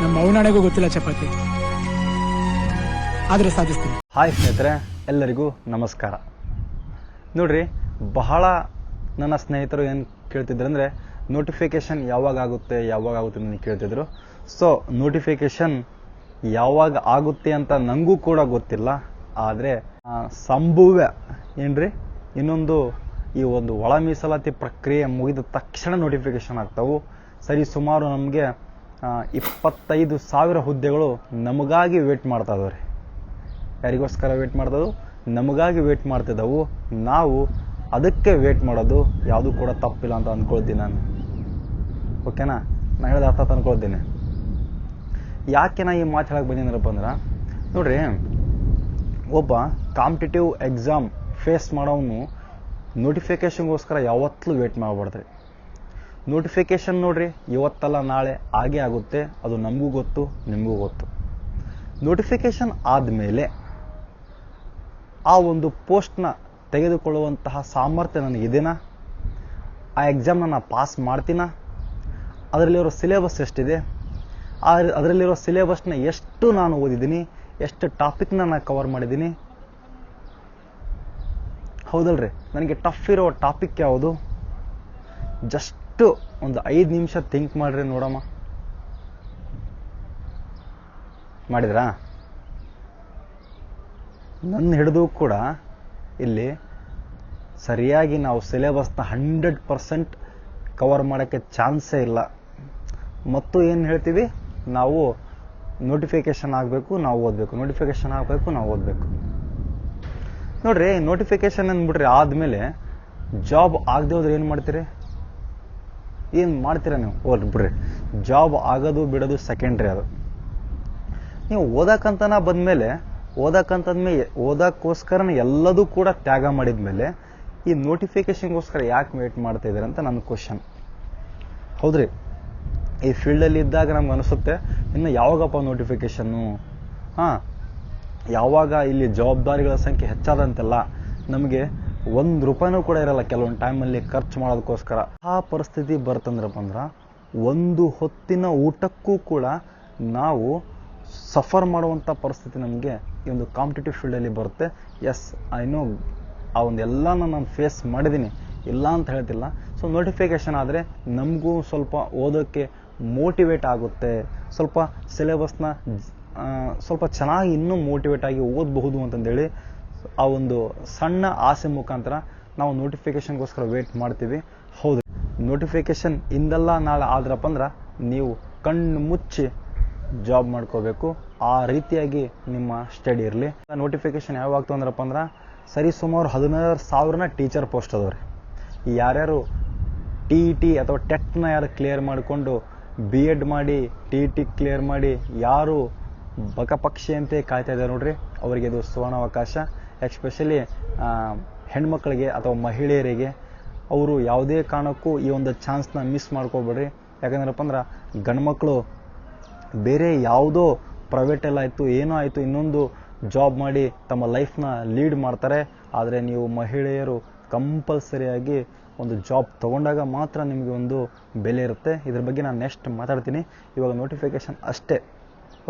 ನಮ್ಮ ಅವನಾಣೆಗೂ ಗೊತ್ತಿಲ್ಲ ಚಪಾತಿ, ಆದರೆ ಸಾಧಿಸ್ತೀನಿ. ಹಾಯ್ ಸ್ನೇಹಿತರೆ, ಎಲ್ಲರಿಗೂ ನಮಸ್ಕಾರ. ನೋಡ್ರಿ, ಬಹಳ ನನ್ನ ಸ್ನೇಹಿತರು ಏನು ಕೇಳ್ತಿದ್ರು ಅಂದರೆ ನೋಟಿಫಿಕೇಶನ್ ಯಾವಾಗ ಆಗುತ್ತೆ ಅಂತ ಕೇಳ್ತಿದ್ರು. ಸೊ ನೋಟಿಫಿಕೇಶನ್ ಯಾವಾಗ ಆಗುತ್ತೆ ಅಂತ ನನಗೂ ಕೂಡ ಗೊತ್ತಿಲ್ಲ. ಆದರೆ ಸಂಭವ್ಯ ಏನ್ರಿ, ಇನ್ನೊಂದು ಈ ಒಂದು ಒಳ ಮೀಸಲಾತಿ ಪ್ರಕ್ರಿಯೆ ಮುಗಿದ ತಕ್ಷಣ ನೋಟಿಫಿಕೇಶನ್ ಆಗ್ತಾವು. ಸರಿ ಸುಮಾರು ನಮಗೆ 25,000 ಹುದ್ದೆಗಳು ನಮಗಾಗಿ ವೇಟ್ ಮಾಡ್ತಾ ಇದಾವೆ. ಯಾರಿಗೋಸ್ಕರ ವೇಟ್ ಮಾಡ್ತದವು? ನಮಗಾಗಿ ವೇಟ್ ಮಾಡ್ತಿದ್ದವು. ನಾವು ಅದಕ್ಕೆ ವೇಟ್ ಮಾಡೋದು ಯಾವುದು ಕೂಡ ತಪ್ಪಿಲ್ಲ ಅಂತ ಅಂದ್ಕೊಳ್ತೀನಿ ನಾನು. ಓಕೆನಾ? ನಾನು ಹೇಳಿದ ಅರ್ಥ ಅಂದ್ಕೊಳ್ತೀನಿ. ಯಾಕೆ ನಾ ಈ ಮಾತು ಹೇಳಕ್ಕೆ ಬಂದಿದ್ದೀನಪ್ಪ ಅಂದ್ರೆ, ನೋಡ್ರಿ, ಒಬ್ಬ ಕಾಂಪಿಟೇಟಿವ್ ಎಕ್ಸಾಮ್ ಫೇಸ್ ಮಾಡೋನು ನೋಟಿಫಿಕೇಶನ್ಗೋಸ್ಕರ ಯಾವತ್ತೂ ವೇಟ್ ಮಾಡಬಾರ್ದ್ರಿ. ನೋಟಿಫಿಕೇಶನ್ ನೋಡ್ರಿ, ಇವತ್ತಲ್ಲ ನಾಳೆ ಆಗೇ ಆಗುತ್ತೆ. ಅದು ನಮಗೂ ಗೊತ್ತು, ನಿಮಗೂ ಗೊತ್ತು. ನೋಟಿಫಿಕೇಶನ್ ಆದಮೇಲೆ ಆ ಒಂದು ಪೋಸ್ಟ್ನ ತೆಗೆದುಕೊಳ್ಳುವಂತಹ ಸಾಮರ್ಥ್ಯ ನನಗಿದೆನಾ? ಆ ಎಕ್ಸಾಮ್ನ ನಾನು ಪಾಸ್ ಮಾಡ್ತೀನಾ? ಅದರಲ್ಲಿರೋ ಸಿಲೆಬಸ್ ಎಷ್ಟಿದೆ? ಅದರಲ್ಲಿರೋ ಸಿಲೆಬಸ್ನ ಎಷ್ಟು ನಾನು ಓದಿದ್ದೀನಿ? ಎಷ್ಟು ಟಾಪಿಕ್ನ ನಾನು ಕವರ್ ಮಾಡಿದ್ದೀನಿ? ಹೌದಲ್ರಿ? ನನಗೆ ಟಫ್ ಇರೋ ಟಾಪಿಕ್ ಯಾವುದು? ಜಸ್ಟ್ ಒಂದು 5 ನಿಮಿಷ ಥಿಂಕ್ ಮಾಡ್ರಿ ನೋಡಮ್ಮ. ಮಾಡಿದ್ರಾ? ನನ್ನ ಹಿಡಿದು ಕೂಡ ಇಲ್ಲಿ ಸರಿಯಾಗಿ ನಾವು ಸಿಲೆಬಸ್ನ 100% ಕವರ್ ಮಾಡೋಕ್ಕೆ ಚಾನ್ಸೇ ಇಲ್ಲ. ಮತ್ತು ಏನು ಹೇಳ್ತೀವಿ ನಾವು? ನೋಟಿಫಿಕೇಶನ್ ಆಗಬೇಕು, ನಾವು ಓದಬೇಕು. ನೋಟಿಫಿಕೇಶನ್ ಆಗಬೇಕು, ನಾವು ಓದಬೇಕು. ನೋಡ್ರಿ, ನೋಟಿಫಿಕೇಶನ್ ಅಂದ್ಬಿಟ್ರಿ ಆದಮೇಲೆ ಜಾಬ್ ಆಗದೆ ಹೋದ್ರೆ ಏನು ಮಾಡ್ತೀರಿ? ಏನು ಮಾಡ್ತೀರಾ ನೀವು? ಬಿಡ್ರಿ, ಜಾಬ್ ಆಗೋದು ಬಿಡೋದು ಸೆಕೆಂಡ್ರಿ. ಅದು ನೀವು ಓದಕ್ಕಂತನ ಬಂದಮೇಲೆ ಓದಕ್ಕೋಸ್ಕರನೇ ಎಲ್ಲದೂ ಕೂಡ ತ್ಯಾಗ ಮಾಡಿದ್ಮೇಲೆ ಈ ನೋಟಿಫಿಕೇಶನ್ಗೋಸ್ಕರ ಯಾಕೆ ವೇಟ್ ಮಾಡ್ತಾ ಇದ್ದೀರ ಅಂತ ನನ್ನ ಕ್ವಶನ್. ಹೌದ್ರಿ, ಈ ಫೀಲ್ಡಲ್ಲಿ ಇದ್ದಾಗ ನಮ್ಗೆ ಅನಿಸುತ್ತೆ, ಇನ್ನು ಯಾವಾಗಪ್ಪ ನೋಟಿಫಿಕೇಶನ್ನು? ಯಾವಾಗ ಇಲ್ಲಿ ಜವಾಬ್ದಾರಿಗಳ ಸಂಖ್ಯೆ ಹೆಚ್ಚಾದಂತೆಲ್ಲ ನಮಗೆ ₹1 ಕೂಡ ಇರಲ್ಲ ಕೆಲವೊಂದು ಟೈಮಲ್ಲಿ ಖರ್ಚು ಮಾಡೋದಕ್ಕೋಸ್ಕರ. ಆ ಪರಿಸ್ಥಿತಿ ಬರ್ತಂದ್ರಪ್ಪ ಅಂದ್ರೆ ಒಂದು ಹೊತ್ತಿನ ಊಟಕ್ಕೂ ಕೂಡ ನಾವು ಸಫರ್ ಮಾಡುವಂಥ ಪರಿಸ್ಥಿತಿ ನಮಗೆ ಈ ಒಂದು ಕಾಂಪಿಟೇಟಿವ್ ಫೀಲ್ಡಲ್ಲಿ ಬರುತ್ತೆ. ಎಸ್, ಐ ನೋ, ಆ ಒಂದು ಎಲ್ಲನೂ ನಾನು ಫೇಸ್ ಮಾಡಿದ್ದೀನಿ, ಇಲ್ಲ ಅಂತ ಹೇಳ್ತಿಲ್ಲ. ಸೊ ನೋಟಿಫಿಕೇಶನ್ ಆದರೆ ನಮಗೂ ಸ್ವಲ್ಪ ಓದೋಕ್ಕೆ ಮೋಟಿವೇಟ್ ಆಗುತ್ತೆ. ಸ್ವಲ್ಪ ಸಿಲೆಬಸ್ನ ಸ್ವಲ್ಪ ಚೆನ್ನಾಗಿ ಇನ್ನೂ ಮೋಟಿವೇಟ್ ಆಗಿ ಓದಬಹುದು ಅಂತಂದೇಳಿ ಆ ಒಂದು ಸಣ್ಣ ಆಸೆ ಮುಖಾಂತರ ನಾವು ನೋಟಿಫಿಕೇಶನ್ಗೋಸ್ಕರ ವೇಟ್ ಮಾಡ್ತೀವಿ. ಹೌದು, ನೋಟಿಫಿಕೇಶನ್ ಇಂದಲ್ಲ ನಾಳೆ ಆದ್ರಪ್ಪ ಅಂದ್ರೆ ನೀವು ಕಣ್ಣು ಮುಚ್ಚಿ ಜಾಬ್ ಮಾಡ್ಕೋಬೇಕು. ಆ ರೀತಿಯಾಗಿ ನಿಮ್ಮ ಸ್ಟಡಿ ಇರಲಿ. ನೋಟಿಫಿಕೇಶನ್ ಯಾವಾಗ ಆಗ್ತಂದ್ರಪ್ಪ ಅಂದ್ರೆ ಸರಿ ಸುಮಾರು 16,000 ಟೀಚರ್ ಪೋಸ್ಟ್ ಅದಾವ್ರಿ. ಯಾರ್ಯಾರು TET ಅಥವಾ ಟೆಟ್ನ ಯಾರು ಕ್ಲಿಯರ್ ಮಾಡಿಕೊಂಡು B.Ed ಮಾಡಿ TET ಕ್ಲಿಯರ್ ಮಾಡಿ ಯಾರು ಬಕಪಕ್ಷಿಯಂತೆ ಕಾಯ್ತಾ ಇದ್ದಾರೆ ನೋಡ್ರಿ, ಅವರಿಗೆ ಇದು ಸುವರ್ಣಾವಕಾಶ. ಎಸ್ಪೆಷಲಿ ಹೆಣ್ಮಕ್ಳಿಗೆ ಅಥವಾ ಮಹಿಳೆಯರಿಗೆ ಅವರು ಯಾವುದೇ ಕಾರಣಕ್ಕೂ ಈ ಒಂದು ಚಾನ್ಸ್ನ ಮಿಸ್ ಮಾಡ್ಕೋಬೇಡ್ರಿ. ಯಾಕಂದ್ರಪ್ಪ ಅಂದ್ರೆ ಗಂಡ್ಮಕ್ಳು ಬೇರೆ ಯಾವುದೋ ಪ್ರೈವೇಟೆಲ್ಲ ಆಯಿತು, ಏನೋ ಆಯಿತು, ಇನ್ನೊಂದು ಜಾಬ್ ಮಾಡಿ ತಮ್ಮ ಲೈಫ್ನ ಲೀಡ್ ಮಾಡ್ತಾರೆ. ಆದರೆ ನೀವು ಮಹಿಳೆಯರು ಕಂಪಲ್ಸರಿಯಾಗಿ ಒಂದು ಜಾಬ್ ತೊಗೊಂಡಾಗ ಮಾತ್ರ ನಿಮಗೆ ಒಂದು ಬೆಲೆ ಇರುತ್ತೆ. ಇದ್ರ ಬಗ್ಗೆ ನಾನು ನೆಕ್ಸ್ಟ್ ಮಾತಾಡ್ತೀನಿ. ಇವಾಗ ನೋಟಿಫಿಕೇಶನ್ ಅಷ್ಟೇ,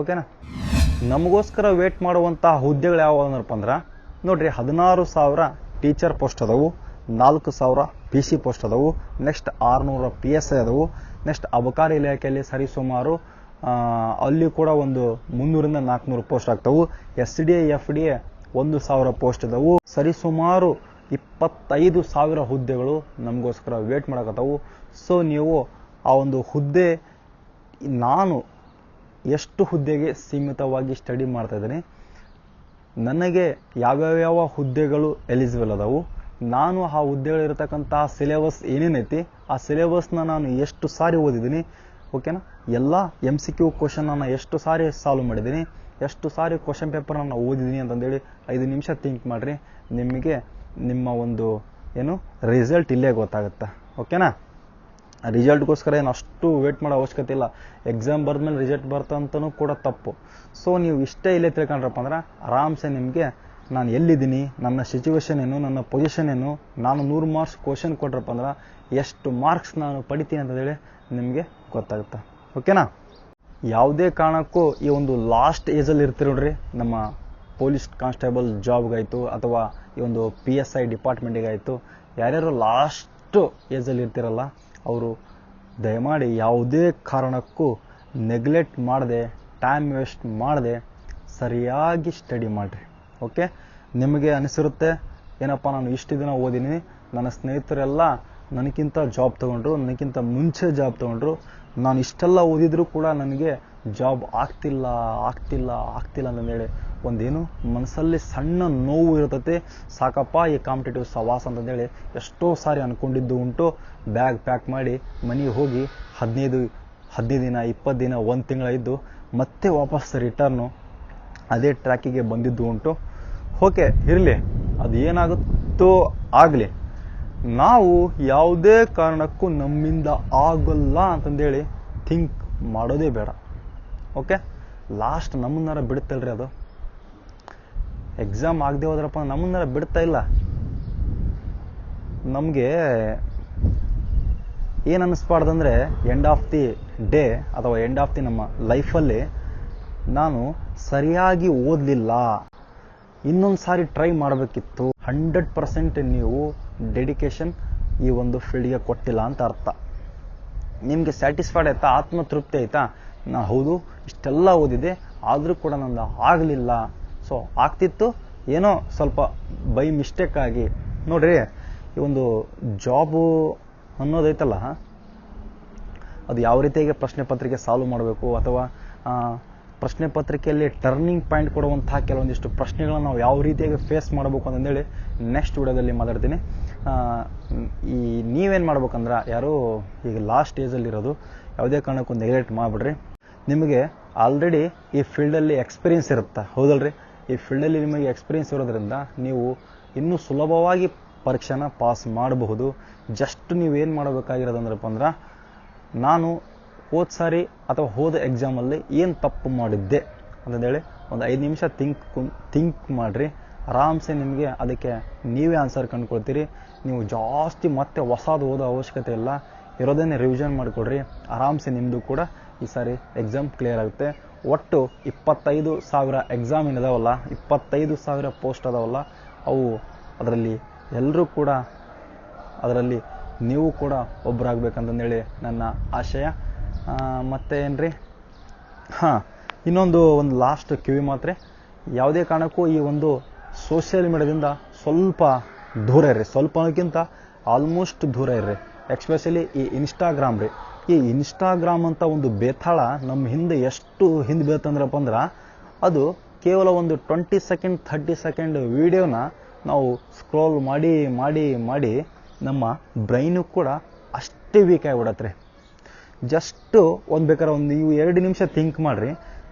ಓಕೆನಾ? ನಮಗೋಸ್ಕರ ವೇಟ್ ಮಾಡುವಂಥ ಹುದ್ದೆಗಳು ಯಾವ ಅಂದ್ರಪ್ಪ ಅಂದ್ರೆ ನೋಡ್ರಿ, 16,000 ಟೀಚರ್ ಪೋಸ್ಟ್ ಅದಾವು, 4,000 PC ಪೋಸ್ಟ್ ಅದಾವು, ನೆಕ್ಸ್ಟ್ 600 PSI ಅದಾವು. ನೆಕ್ಸ್ಟ್ ಅಬಕಾರಿ ಇಲಾಖೆಯಲ್ಲಿ ಸರಿಸುಮಾರು ಅಲ್ಲಿ ಕೂಡ ಒಂದು 300ರಿಂದ 400 ಪೋಸ್ಟ್ ಆಗ್ತಾವು. SDA FDA 1,000 ಪೋಸ್ಟ್ ಇದಾವು. ಸರಿಸುಮಾರು 25,000 ಹುದ್ದೆಗಳು ನಮಗೋಸ್ಕರ ವೇಟ್ ಮಾಡಕತ್ತಾವು. ಸೊ ನೀವು ಆ ಒಂದು ಹುದ್ದೆ, ನಾನು ಎಷ್ಟು ಹುದ್ದೆಗೆ ಸೀಮಿತವಾಗಿ ಸ್ಟಡಿ ಮಾಡ್ತಾ ಇದ್ದೀನಿ, ನನಗೆ ಯಾವ್ಯಾವ ಹುದ್ದೆಗಳು ಎಲಿಜಿಬಲ್ ಅದಾವು, ನಾನು ಆ ಹುದ್ದೆಗಳಿರ್ತಕ್ಕಂಥ ಸಿಲೆಬಸ್ ಏನೇನೈತಿ, ಆ ಸಿಲೆಬಸ್ನ ನಾನು ಎಷ್ಟು ಸಾರಿ ಓದಿದ್ದೀನಿ, ಓಕೆನಾ? ಎಲ್ಲ MCQ ಕ್ವಶನ್ ನಾನು ಎಷ್ಟು ಸಾರಿ ಸಾಲ್ವ್ ಮಾಡಿದ್ದೀನಿ, ಎಷ್ಟು ಸಾರಿ ಕ್ವಶನ್ ಪೇಪರ್ ನಾನು ಓದಿದ್ದೀನಿ ಅಂತಂದೇಳಿ 5 ನಿಮಿಷ ಥಿಂಕ್ ಮಾಡಿರಿ. ನಿಮಗೆ ನಿಮ್ಮ ಒಂದು ರಿಸಲ್ಟ್ ಇಲ್ಲೇ ಗೊತ್ತಾಗುತ್ತೆ. ಓಕೆನಾ? ರಿಸಲ್ಟ್ಗೋಸ್ಕರ ಏನು ಅಷ್ಟು ವೇಟ್ ಮಾಡೋ ಅವಶ್ಯಕತೆ ಇಲ್ಲ. ಎಕ್ಸಾಮ್ ಬರೆದ್ಮೇಲೆ ರಿಸಲ್ಟ್ ಬರ್ತಂತನೂ ಕೂಡ ತಪ್ಪು. ಸೊ ನೀವು ಇಷ್ಟೇ ಇಲ್ಲೇ ತಿಳ್ಕೊಂಡ್ರಪ್ಪ ಅಂದ್ರೆ ಆರಾಮ್ಸೆ ನಿಮಗೆ ನಾನು ಎಲ್ಲಿದ್ದೀನಿ, ನನ್ನ ಸಿಚುವೇಶನ್ ಏನು, ನನ್ನ ಪೊಸಿಷನ್ ಏನು, ನಾನು 100 ಮಾರ್ಕ್ಸ್ ಕ್ವಶನ್ ಕೊಟ್ರಪ್ಪ ಅಂದ್ರೆ ಎಷ್ಟು ಮಾರ್ಕ್ಸ್ ನಾನು ಪಡಿತೀನಿ ಅಂತೇಳಿ ನಿಮಗೆ ಗೊತ್ತಾಗುತ್ತೆ. ಓಕೆನಾ? ಯಾವುದೇ ಕಾರಣಕ್ಕೂ ಈ ಒಂದು ಲಾಸ್ಟ್ ಏಜಲ್ಲಿ ಇರ್ತೀರಿ ನೋಡ್ರಿ, ನಮ್ಮ ಪೊಲೀಸ್ ಕಾನ್ಸ್ಟೇಬಲ್ ಜಾಬ್ಗಾಯಿತು ಅಥವಾ ಈ ಒಂದು PSI ಡಿಪಾರ್ಟ್ಮೆಂಟಿಗಾಯಿತು, ಯಾರ್ಯಾರು ಲಾಸ್ಟ್ ಏಜಲ್ಲಿ ಇರ್ತಿರಲ್ಲ ಅವರು ದಯಮಾಡಿ ಯಾವುದೇ ಕಾರಣಕ್ಕೂ ನೆಗ್ಲೆಕ್ಟ್ ಮಾಡದೆ, ಟೈಮ್ ವೇಸ್ಟ್ ಮಾಡದೆ ಸರಿಯಾಗಿ ಸ್ಟಡಿ ಮಾಡಿರಿ. ಓಕೆ, ನಿಮಗೆ ಅನಿಸಿರುತ್ತೆ ಏನಪ್ಪ ನಾನು ಇಷ್ಟು ದಿನ ಓದಿನಿ, ನನ್ನ ಸ್ನೇಹಿತರೆಲ್ಲ ನನಗಿಂತ ಜಾಬ್ ತೊಗೊಂಡ್ರು, ನನಗಿಂತ ಮುಂಚೆ ಜಾಬ್ ತೊಗೊಂಡ್ರು, ನಾನು ಇಷ್ಟೆಲ್ಲ ಓದಿದ್ರು ಕೂಡ ನನಗೆ ಜಾಬ್ ಆಗ್ತಿಲ್ಲ ಅಂತಂದೇಳಿ ಒಂದೇನು ಮನಸ್ಸಲ್ಲಿ ಸಣ್ಣ ನೋವು ಇರ್ತೈತೆ. ಸಾಕಪ್ಪ ಈ ಕಾಂಪಿಟೇಟಿವ್ ಸವಾಸ ಅಂತಂದೇಳಿ ಎಷ್ಟೋ ಸಾರಿ ಅಂದ್ಕೊಂಡಿದ್ದು ಉಂಟು. ಬ್ಯಾಗ್ ಪ್ಯಾಕ್ ಮಾಡಿ ಮನೆಗೆ ಹೋಗಿ 15 ದಿನ 20 ದಿನ 1 ತಿಂಗಳ ಇದ್ದು ಮತ್ತೆ ವಾಪಸ್ ರಿಟರ್ನು ಅದೇ ಟ್ರ್ಯಾಕಿಗೆ ಬಂದಿದ್ದು ಉಂಟು. ಓಕೆ, ಇರಲಿ, ಅದು ಏನಾಗುತ್ತೋ ಆಗಲಿ. ನಾವು ಯಾವುದೇ ಕಾರಣಕ್ಕೂ ನಮ್ಮಿಂದ ಆಗಲ್ಲ ಅಂತಂದೇಳಿ ಥಿಂಕ್ ಮಾಡೋದೇ ಬೇಡ. ಓಕೆ, ಲಾಸ್ಟ್ ನಮ್ಮನ್ನಾರ ಬಿಡುತ್ತಲ್ರಿ ಅದು. ಎಕ್ಸಾಮ್ ಆಗದೆ ಹೋದ್ರಪ್ಪ ನಮ್ಮನ್ನಾರ ಬಿಡ್ತಾ ಇಲ್ಲ. ನಮಗೆ ಏನು ಅನ್ನಿಸ್ಬಾರ್ದಂದ್ರೆ ಎಂಡ್ ಆಫ್ ದಿ ಡೇ ಅಥವಾ ಎಂಡ್ ಆಫ್ ದಿ ನಮ್ಮ ಲೈಫಲ್ಲಿ ನಾನು ಸರಿಯಾಗಿ ಓದಲಿಲ್ಲ, ಇನ್ನೊಂದು ಸಾರಿ ಟ್ರೈ ಮಾಡಬೇಕಿತ್ತು. 100% ನೀವು ಡೆಡಿಕೇಶನ್ ಈ ಒಂದು ಫೀಲ್ಡ್ಗೆ ಕೊಟ್ಟಿಲ್ಲ ಅಂತ ಅರ್ಥ. ನಿಮಗೆ ಸ್ಯಾಟಿಸ್ಫೈಡ್ ಆಯ್ತಾ, ಆತ್ಮತೃಪ್ತಿ ಆಯ್ತಾ, ಹೌದು ಇಷ್ಟೆಲ್ಲ ಓದಿದೆ ಆದರೂ ಕೂಡ ನಂದು ಆಗಲಿಲ್ಲ. ಸೊ ಆಗ್ತಿತ್ತು ಏನೋ ಸ್ವಲ್ಪ ಬೈ ಮಿಸ್ಟೇಕ್ ಆಗಿ. ನೋಡ್ರಿ, ಈ ಒಂದು ಜಾಬು ಅನ್ನೋದೈತಲ್ಲ, ಅದು ಯಾವ ರೀತಿಯಾಗಿ ಪ್ರಶ್ನೆ ಪತ್ರಿಕೆ ಸಾಲ್ವ್ ಮಾಡಬೇಕು ಅಥವಾ ಪ್ರಶ್ನೆ ಪತ್ರಿಕೆಯಲ್ಲಿ ಟರ್ನಿಂಗ್ ಪಾಯಿಂಟ್ ಕೊಡುವಂತಹ ಕೆಲವೊಂದಿಷ್ಟು ಪ್ರಶ್ನೆಗಳನ್ನ ನಾವು ಯಾವ ರೀತಿಯಾಗಿ ಫೇಸ್ ಮಾಡಬೇಕು ಅಂತಂದೇಳಿ ನೆಕ್ಸ್ಟ್ ವಿಡಿಯೋದಲ್ಲಿ ಮಾತಾಡ್ತೀನಿ. ಈ ನೀವೇನು ಮಾಡ್ಬೇಕಂದ್ರೆ, ಯಾರು ಈಗ ಲಾಸ್ಟ್ ಏಜಲ್ಲಿರೋದು ಯಾವುದೇ ಕಾರಣಕ್ಕೂ ನೆಗ್ಲೆಕ್ಟ್ ಮಾಡಿಬಿಡ್ರಿ. ನಿಮಗೆ ಆಲ್ರೆಡಿ ಈ ಫೀಲ್ಡಲ್ಲಿ ಎಕ್ಸ್ಪೀರಿಯನ್ಸ್ ಇರುತ್ತೆ, ಹೌದಲ್ರಿ? ಈ ಫೀಲ್ಡಲ್ಲಿ ನಿಮಗೆ ಎಕ್ಸ್ಪೀರಿಯನ್ಸ್ ಇರೋದ್ರಿಂದ ನೀವು ಇನ್ನೂ ಸುಲಭವಾಗಿ ಪರೀಕ್ಷೆನ ಪಾಸ್ ಮಾಡಬಹುದು. ಜಸ್ಟ್ ನೀವೇನು ಮಾಡಬೇಕಾಗಿರೋದಂದ್ರಪ್ಪ ಅಂದ್ರೆ, ನಾನು ಹೋದ ಸಾರಿ ಅಥವಾ ಹೋದ ಎಕ್ಸಾಮಲ್ಲಿ ಏನು ತಪ್ಪು ಮಾಡಿದ್ದೆ ಅಂತಂದೇಳಿ ಒಂದು 5 ನಿಮಿಷ ಥಿಂಕ್ ಮಾಡಿರಿ. ಆರಾಮ್ಸೆ ನಿಮಗೆ ಅದಕ್ಕೆ ನೀವೇ ಆನ್ಸರ್ ಕಂಡುಕೊಳ್ತೀರಿ. ನೀವು ಜಾಸ್ತಿ ಮತ್ತೆ ಹೊಸದು ಓದೋ ಅವಶ್ಯಕತೆ ಇಲ್ಲ, ಇರೋದೇನೆ ರಿವಿಷನ್ ಮಾಡಿಕೊಡ್ರಿ. ಆರಾಮ್ಸೆ ನಿಮ್ಮದು ಕೂಡ ಈ ಸಾರಿ ಎಕ್ಸಾಮ್ ಕ್ಲಿಯರ್ ಆಗುತ್ತೆ. ಒಟ್ಟು 25,000 ಎಕ್ಸಾಮ್ ಏನಿದಾವಲ್ಲ, 25,000 ಪೋಸ್ಟ್ ಅದಾವಲ್ಲ, ಅವು ಅದರಲ್ಲಿ ಎಲ್ಲರೂ ಕೂಡ ಅದರಲ್ಲಿ ನೀವು ಕೂಡ ಒಬ್ಬರಾಗಬೇಕಂತಂದೇಳಿ ನನ್ನ ಆಶಯ. ಮತ್ತೆ ಏನ್ರಿ, ಒಂದು ಲಾಸ್ಟ್ ಕಿವಿ ಮಾತ್ರೆ, ಯಾವುದೇ ಕಾರಣಕ್ಕೂ ಈ ಒಂದು ಸೋಷಿಯಲ್ ಮೀಡಿಯಾದಿಂದ ಸ್ವಲ್ಪ ದೂರ ಇರ್ರಿ. ಸ್ವಲ್ಪ ಅನ್ನೋಕ್ಕಿಂತ ಆಲ್ಮೋಸ್ಟ್ ದೂರ ಇರ್ರಿ. ಎಕ್ಸ್ಪೆಷಲಿ ಈ ಇನ್ಸ್ಟಾಗ್ರಾಮ್ ರೀ. ಈ ಇನ್ಸ್ಟಾಗ್ರಾಮ್ ಅಂತ ಒಂದು ಬೇತಾಳ ನಮ್ಮ ಹಿಂದೆ ಎಷ್ಟು ಹಿಂದೆ ಬೀಳ್ತಂದ್ರಪ್ಪ ಅಂದ್ರೆ, ಅದು ಕೇವಲ ಒಂದು 20 ಸೆಕೆಂಡ್ 30 ಸೆಕೆಂಡ್ ವಿಡಿಯೋನ ನಾವು ಸ್ಕ್ರೋಲ್ ಮಾಡಿ ಮಾಡಿ ಮಾಡಿ ನಮ್ಮ ಬ್ರೈನು ಕೂಡ ಅಷ್ಟೇ ವೀಕ್ ಆಗಿಬಿಡತ್ರಿ. ಜಸ್ಟು ಬೇಕಾದ್ರೆ ನೀವು 2 ನಿಮಿಷ ಥಿಂಕ್ ಮಾಡಿರಿ.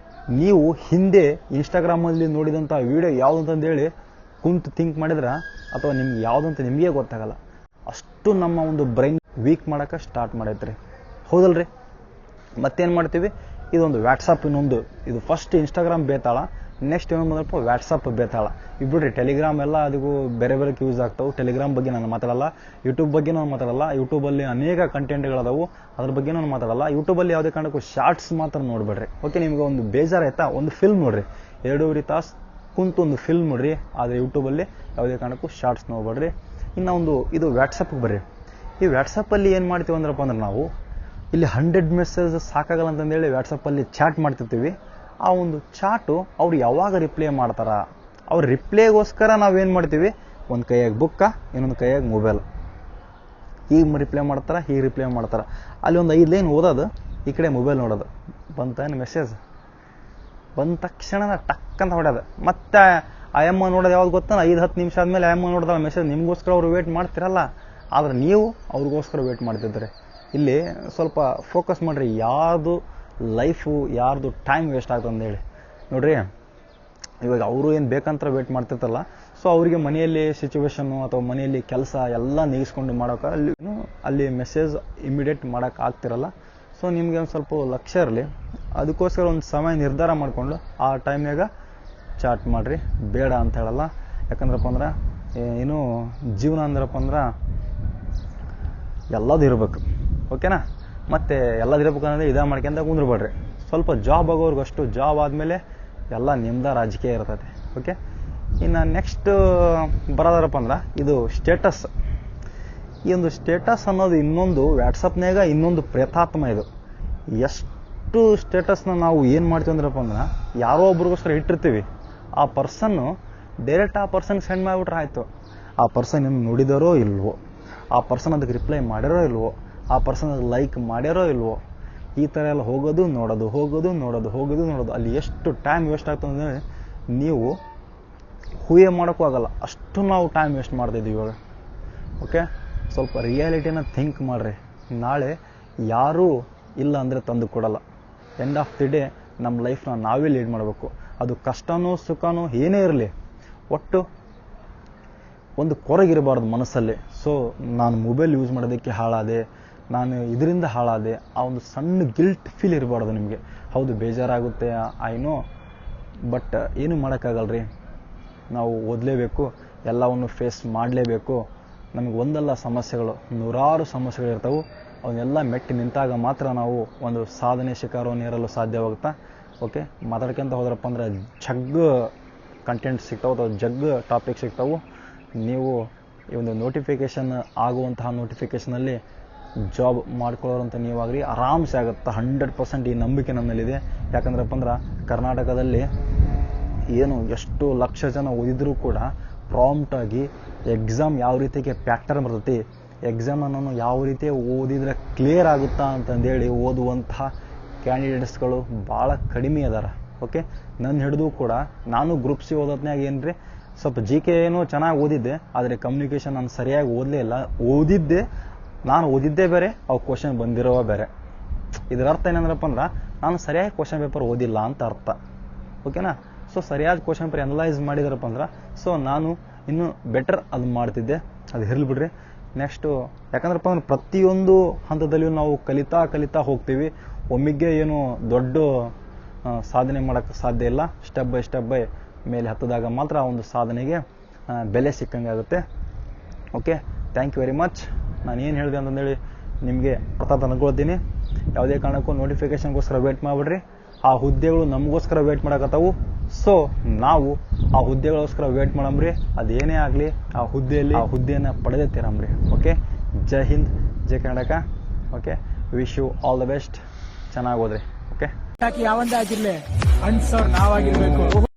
ನೀವು ಹಿಂದೆ ಇನ್ಸ್ಟಾಗ್ರಾಮಲ್ಲಿ ನೋಡಿದಂಥ ವಿಡಿಯೋ ಯಾವುದಂತಂದೇಳಿ ಕುಂತು ಥಿಂಕ್ ಮಾಡಿದ್ರೆ ಅಥವಾ ನಿಮ್ಗೆ ಯಾವುದಂತ ನಿಮಗೆ ಗೊತ್ತಾಗಲ್ಲ. ಅಷ್ಟು ನಮ್ಮ ಒಂದು ಬ್ರೈನ್ ವೀಕ್ ಮಾಡೋಕ್ಕೆ ಸ್ಟಾರ್ಟ್ ಮಾಡೈತ್ರಿ, ಹೌದಲ್ರಿ? ಮತ್ತೇನು ಮಾಡ್ತೀವಿ, ಇದೊಂದು ವ್ಯಾಟ್ಸಪ್, ಇದು ಫಸ್ಟ್ ಇನ್ಸ್ಟಾಗ್ರಾಮ್ ಬೇತಾಳ, ನೆಕ್ಸ್ಟ್ ಏನು ಬಂದಪ್ಪ ವ್ಯಾಟ್ಸಪ್ ಬೇತಾಳ. ಇಬ್ಬಿಡ್ರಿ, ಟೆಲಿಗ್ರಾಮ್ ಎಲ್ಲ ಅದಕ್ಕೂ ಬೇರೆ ಬೇರೆ ಯೂಸ್ ಆಗ್ತಾವೆ. ಟೆಲಿಗ್ರಾಮ್ ಬಗ್ಗೆ ನಾನು ಮಾತಾಡಲ್ಲ, ಯೂಟ್ಯೂಬ್ ಬಗ್ಗೆ ನಾನು ಮಾತಾಡಲ್ಲ. ಯೂಟ್ಯೂಬಲ್ಲಿ ಅನೇಕ ಕಂಟೆಂಟ್ಗಳದಾವು, ಅದ್ರ ಬಗ್ಗೆ ನಾನು ಮಾತಾಡಲ್ಲ. ಯೂಟ್ಯೂಬಲ್ಲಿ ಯಾವುದೇ ಕಾರಣಕ್ಕೂ ಶಾರ್ಟ್ಸ್ ಮಾತ್ರ ನೋಡಬೇಡ್ರಿ. ಓಕೆ, ನಿಮಗೆ ಒಂದು ಬೇಜಾರಾಯ್ತಾ, ಒಂದು ಫಿಲ್ಮ್ ನೋಡ್ರಿ, 2.5 ತಾಸು ಕುಂತು ಒಂದು ಫಿಲ್ಮ್ ನೋಡ್ರಿ. ಆದರೆ ಯೂಟ್ಯೂಬಲ್ಲಿ ಯಾವುದೇ ಕಾರಣಕ್ಕೂ ಶಾರ್ಟ್ಸ್ ನೋಡಬೇಡ್ರಿ. ಇನ್ನು ಇದು ವ್ಯಾಟ್ಸಪ್ಗೆ ಬರ್ರಿ. ಈ ವ್ಯಾಟ್ಸಪ್ಪಲ್ಲಿ ಏನು ಮಾಡ್ತೀವಿ ಅಂದ್ರಪ್ಪ ಅಂದ್ರೆ, ನಾವು ಇಲ್ಲಿ 100 ಮೆಸೇಜ್ ಸಾಕಾಗಲ್ಲ ಅಂತಂದೇಳಿ ವ್ಯಾಟ್ಸಪ್ಪಲ್ಲಿ ಚಾಟ್ ಮಾಡ್ತಿರ್ತೀವಿ. ಆ ಒಂದು ಚಾಟು ಅವ್ರು ಯಾವಾಗ ರಿಪ್ಲೈ ಮಾಡ್ತಾರ, ಅವ್ರ ರಿಪ್ಲೈಗೋಸ್ಕರ ನಾವೇನು ಮಾಡ್ತೀವಿ, ಒಂದು ಕೈಯಾಗ ಬುಕ್ಕ, ಇನ್ನೊಂದು ಕೈಯಾಗ ಮೊಬೈಲ್. ಈಗ ರಿಪ್ಲೈ ಮಾಡ್ತಾರೆ, ಹೀಗೆ ರಿಪ್ಲೈ ಮಾಡ್ತಾರೆ. ಅಲ್ಲಿ ಒಂದು 5 ಲೈನ್ ಓದೋದು, ಈ ಕಡೆ ಮೊಬೈಲ್ ನೋಡೋದು. ಬಂತೇನು ಮೆಸೇಜ್, ಬಂದ ತಕ್ಷಣ ಟಕ್ ಅಂತ ಹೊಡ್ಯೋದು. ಮತ್ತೆ ಅಯ್ಯಮ್ಮ ನೋಡೋದು ಯಾವ್ದು ಗೊತ್ತಾನ, 5-10 ನಿಮಿಷ ಆದಮೇಲೆ ಅಯ್ಯಮ್ಮ ನೋಡಿದ ಮೆಸೇಜ್. ನಿಮಗೋಸ್ಕರ ಅವ್ರು ವೇಟ್ ಮಾಡ್ತಿರಲ್ಲ, ಆದರೆ ನೀವು ಅವ್ರಿಗೋಸ್ಕರ ವೇಟ್ ಮಾಡ್ತಿದ್ದಾರೆ. ಇಲ್ಲಿ ಸ್ವಲ್ಪ ಫೋಕಸ್ ಮಾಡಿರಿ, ಯಾರ್ದು ಲೈಫು ಯಾರ್ದು ಟೈಮ್ ವೇಸ್ಟ್ ಆಗ್ತದೆ ಅಂತೇಳಿ. ನೋಡ್ರಿ, ಇವಾಗ ಅವರು ಏನು ಬೇಕಂತ ವೇಟ್ ಮಾಡ್ತಿರ್ತಲ್ಲ, ಸೊ ಅವರಿಗೆ ಮನೆಯಲ್ಲಿ ಸಿಚುವೇಶನ್ನು ಅಥವಾ ಮನೆಯಲ್ಲಿ ಕೆಲಸ ಎಲ್ಲ ನೀಗಿಸ್ಕೊಂಡು ಮಾಡೋಕೆ ಅಲ್ಲಿ ಮೆಸೇಜ್ ಇಮಿಡಿಯೇಟ್ ಮಾಡೋಕೆ ಆಗ್ತಿರಲ್ಲ. ಸೊ ನಿಮಗೆ ಒಂದು ಸ್ವಲ್ಪ ಲಕ್ಷ್ಯ ಇರಲಿ, ಅದಕ್ಕೋಸ್ಕರ ಒಂದು ಸಮಯ ನಿರ್ಧಾರ ಮಾಡಿಕೊಂಡು ಆ ಟೈಮ್ನಾಗ ಚಾಟ್ ಮಾಡಿರಿ. ಬೇಡ ಅಂತ ಹೇಳಲ್ಲ, ಯಾಕಂದ್ರಪ್ಪ ಅಂದ್ರೆ ಏನು ಜೀವನ ಅಂದ್ರಪ್ಪ ಅಂದ್ರೆ ಎಲ್ಲದು ಇರಬೇಕು. ಓಕೆನಾ? ಮತ್ತು ಎಲ್ಲದು ಇರಬೇಕಂದ್ರೆ ಮಾಡ್ಕೊಂತ ಕುಂದ್ರಬೇಡ್ರಿ. ಸ್ವಲ್ಪ ಜಾಬ್ ಆಗೋರ್ಗಷ್ಟು, ಜಾಬ್ ಆದಮೇಲೆ ಎಲ್ಲ ನಿಮ್ದ ರಾಜಕೀಯ ಇರ್ತೈತೆ. ಓಕೆ, ಇನ್ನು ನೆಕ್ಸ್ಟ್ ಬರೋದಾರಪ್ಪ ಅಂದ್ರೆ ಇದು ಸ್ಟೇಟಸ್. ಈ ಒಂದು ಸ್ಟೇಟಸ್ ಅನ್ನೋದು ಇನ್ನೊಂದು ವ್ಯಾಟ್ಸಪ್ನಾಗ ಇನ್ನೊಂದು ಪ್ರೇತಾತ್ಮ. ಇದು ಎಷ್ಟು ಸ್ಟೇಟಸ್ನ ನಾವು ಏನು ಮಾಡ್ತೀವಿ ಅಂದ್ರಪ್ಪ ಅಂದ್ರೆ, ಯಾರೋ ಒಬ್ರಿಗೋಸ್ಕರ ಇಟ್ಟಿರ್ತೀವಿ, ಆ ಪರ್ಸನ್ನು ಡೈರೆಕ್ಟ್ ಆ ಪರ್ಸನ್ಗೆ ಸೆಂಡ್ ಮಾಡಿಬಿಟ್ರೆ ಆಯಿತು. ಆ ಪರ್ಸನ್ ಏನು ನೋಡಿದಾರೋ ಇಲ್ವೋ, ಆ ಪರ್ಸನ್ ಅದಕ್ಕೆ ರಿಪ್ಲೈ ಮಾಡ್ಯಾರೋ ಇಲ್ವೋ, ಆ ಪರ್ಸನ್ ಅದಕ್ಕೆ ಲೈಕ್ ಮಾಡ್ಯಾರೋ ಇಲ್ವೋ, ಈ ಥರ ಎಲ್ಲ ಹೋಗೋದು ನೋಡೋದು, ಹೋಗೋದು ನೋಡೋದು, ಹೋಗೋದು ನೋಡೋದು. ಅಲ್ಲಿ ಎಷ್ಟು ಟೈಮ್ ವೇಸ್ಟ್ ಆಗ್ತದೆ ಅಂದರೆ ನೀವು ಹೂಯೇ ಮಾಡೋಕ್ಕೂ ಆಗಲ್ಲ, ಅಷ್ಟು ನಾವು ಟೈಮ್ ವೇಸ್ಟ್ ಮಾಡ್ತಾಯಿದ್ದೀವಿ ಇವಾಗ. ಓಕೆ, ಸ್ವಲ್ಪ ರಿಯಾಲಿಟಿನ ಥಿಂಕ್ ಮಾಡಿರಿ. ನಾಳೆ ಯಾರೂ ಇಲ್ಲ ಅಂದರೆ ತಂದು ಕೊಡಲ್ಲ. ಎಂಡ್ ಆಫ್ ದಿ ಡೇ ನಮ್ಮ ಲೈಫ್ನ ನಾವೇ ಲೀಡ್ ಮಾಡಬೇಕು. ಅದು ಕಷ್ಟನೋ ಸುಖನೋ ಏನೇ ಇರಲಿ, ಒಟ್ಟು ಒಂದು ಕೊರಗಿರಬಾರ್ದು ಮನಸ್ಸಲ್ಲಿ. ಸೊ ನಾನು ಮೊಬೈಲ್ ಯೂಸ್ ಮಾಡೋದಕ್ಕೆ ಹಾಳಾದೆ, ನಾನು ಇದರಿಂದ ಹಾಳಾದೆ, ಆ ಒಂದು ಸಣ್ಣ ಗಿಲ್ಟ್ ಫೀಲ್ ಇರಬಾರ್ದು ನಿಮಗೆ. ಹೌದು, ಬೇಜಾರಾಗುತ್ತೆ, ಐ ನೋ, ಬಟ್ ಏನೂ ಮಾಡೋಕ್ಕಾಗಲ್ರಿ. ನಾವು ಓದಲೇಬೇಕು, ಎಲ್ಲವನ್ನು ಫೇಸ್ ಮಾಡಲೇಬೇಕು. ನಮಗೆ ಒಂದಲ್ಲ ಸಮಸ್ಯೆಗಳು, ನೂರಾರು ಸಮಸ್ಯೆಗಳಿರ್ತವೆ. ಅವನ್ನೆಲ್ಲ ಮೆಟ್ಟಿ ನಿಂತಾಗ ಮಾತ್ರ ನಾವು ಒಂದು ಸಾಧನೆ ಶಿಖರವನ್ನು ಏರಲು ಸಾಧ್ಯವಾಗುತ್ತಾ. ಓಕೆ, ಮಾತಾಡ್ಕೊಂತ ಹೋದ್ರಪ್ಪ ಅಂದ್ರೆ ಜಗ್ಗು ಕಂಟೆಂಟ್ ಸಿಗ್ತಾವೆ ಅಥವಾ ಜಗ್ಗು ಟಾಪಿಕ್ ಸಿಗ್ತಾವೆ. ನೀವು ಈ ಒಂದು ನೋಟಿಫಿಕೇಷನ್ ಆಗುವಂತಹ ನೋಟಿಫಿಕೇಷನಲ್ಲಿ ಜಾಬ್ ಮಾಡ್ಕೊಳ್ಳೋರಂತ ನೀವಾಗ್ರಿ ಆರಾಮ್ಸೆ ಆಗುತ್ತೆ. 100% ಈ ನಂಬಿಕೆ ನನ್ನಲ್ಲಿದೆ. ಯಾಕಂದ್ರಪ್ಪ ಅಂದ್ರೆ ಕರ್ನಾಟಕದಲ್ಲಿ ಏನು ಎಷ್ಟು ಲಕ್ಷ ಜನ ಓದಿದ್ರೂ ಕೂಡ ಪ್ರಾಂಪ್ಟಾಗಿ ಎಕ್ಸಾಮ್ ಯಾವ ರೀತಿಗೆ ಪ್ಯಾಟರ್ನ್ ಬರ್ತೈತಿ, ಎಕ್ಸಾಮನ್ನು ಯಾವ ರೀತಿ ಓದಿದ್ರೆ ಕ್ಲಿಯರ್ ಆಗುತ್ತಾ ಅಂತಂದೇಳಿ ಓದುವಂತಹ ಕ್ಯಾಂಡಿಡೇಟ್ಸ್ಗಳು ಭಾಳ ಕಡಿಮೆ ಅದಾರ. ಓಕೆ, ನನ್ನ ಹಿಡಿದು ಕೂಡ ನಾನು ಗ್ರೂಪ್ ಸಿ ಓದೋತ್ನಾಗ ಏನ್ರಿ ಸ್ವಲ್ಪ GK ಏನೋ ಚೆನ್ನಾಗಿ ಓದಿದ್ದೆ, ಆದರೆ ಕಮ್ಯುನಿಕೇಷನ್ ನಾನು ಸರಿಯಾಗಿ ಓದಲೇ ಇಲ್ಲ. ನಾನು ಓದಿದ್ದೇ ಬೇರೆ, ಅವು ಕ್ವಶನ್ ಬಂದಿರೋ ಬೇರೆ. ಇದರ ಅರ್ಥ ಏನಂದ್ರಪ್ಪ ಅಂದ್ರೆ ನಾನು ಸರಿಯಾಗಿ ಕ್ವಶನ್ ಪೇಪರ್ ಓದಿಲ್ಲ ಅಂತ ಅರ್ಥ. ಓಕೆನಾ? ಸೊ ಸರಿಯಾದ ಕ್ವಶನ್ ಪೇಪರ್ ಅನಲೈಸ್ ಮಾಡಿದಾರಪ್ಪ ಅಂದ್ರೆ ಸೊ ನಾನು ಇನ್ನೂ ಬೆಟರ್ ಅದು ಮಾಡ್ತಿದ್ದೆ. ಅದು ಇರಲಿ ಬಿಡ್ರಿ. ನೆಕ್ಸ್ಟು ಯಾಕಂದ್ರಪ್ಪ ಅಂದ್ರೆ ಪ್ರತಿಯೊಂದು ಹಂತದಲ್ಲಿಯೂ ನಾವು ಕಲಿತಾ ಹೋಗ್ತೀವಿ. ಒಮ್ಮಿಗೆ ಏನು ದೊಡ್ಡ ಸಾಧನೆ ಮಾಡೋಕ್ಕೆ ಸಾಧ್ಯ ಇಲ್ಲ. ಸ್ಟೆಪ್ ಬೈ ಮೇಲೆ ಹತ್ತದಾಗ ಮಾತ್ರ ಆ ಒಂದು ಸಾಧನೆಗೆ ಬೆಲೆ ಸಿಕ್ಕಂಗೆ ಆಗುತ್ತೆ. Okay, thank you very much. ನಾನು ಏನು ಹೇಳಿದೆ ಅಂತಂದೇಳಿ ನಿಮಗೆ ಅರ್ಥ ತಂದ್ಕೊಳ್ತೀನಿ. ಯಾವುದೇ ಕಾರಣಕ್ಕೂ ನೋಟಿಫಿಕೇಷನ್ಗೋಸ್ಕರ ವೇಟ್ ಮಾಡಿಬಿಡ್ರಿ. ಆ ಹುದ್ದೆಗಳು ನಮಗೋಸ್ಕರ ವೇಟ್ ಮಾಡಕತ್ತಾವು. ಸೊ ನಾವು ಆ ಹುದ್ದೆಗೋಸ್ಕರ ವೇಟ್ ಮಾಡಮ್ರಿ. ಅದೇನೇ ಆಗಲಿ ಆ ಹುದ್ದೆಯನ್ನು ಪಡೆದೇ ತೀರಮ್ರಿ. Okay, Jai Hind, Jai Karnataka. Okay, wish you all the best. ಚೆನ್ನಾಗಿ ಹೋದ್ರಿ. ಓಕೆ, ಯಾವಂದೇ ಆಗಿರ್ಲಿ ಅನ್ಸೋರ್ ನಾವಾಗಿರ್ಬೇಕು.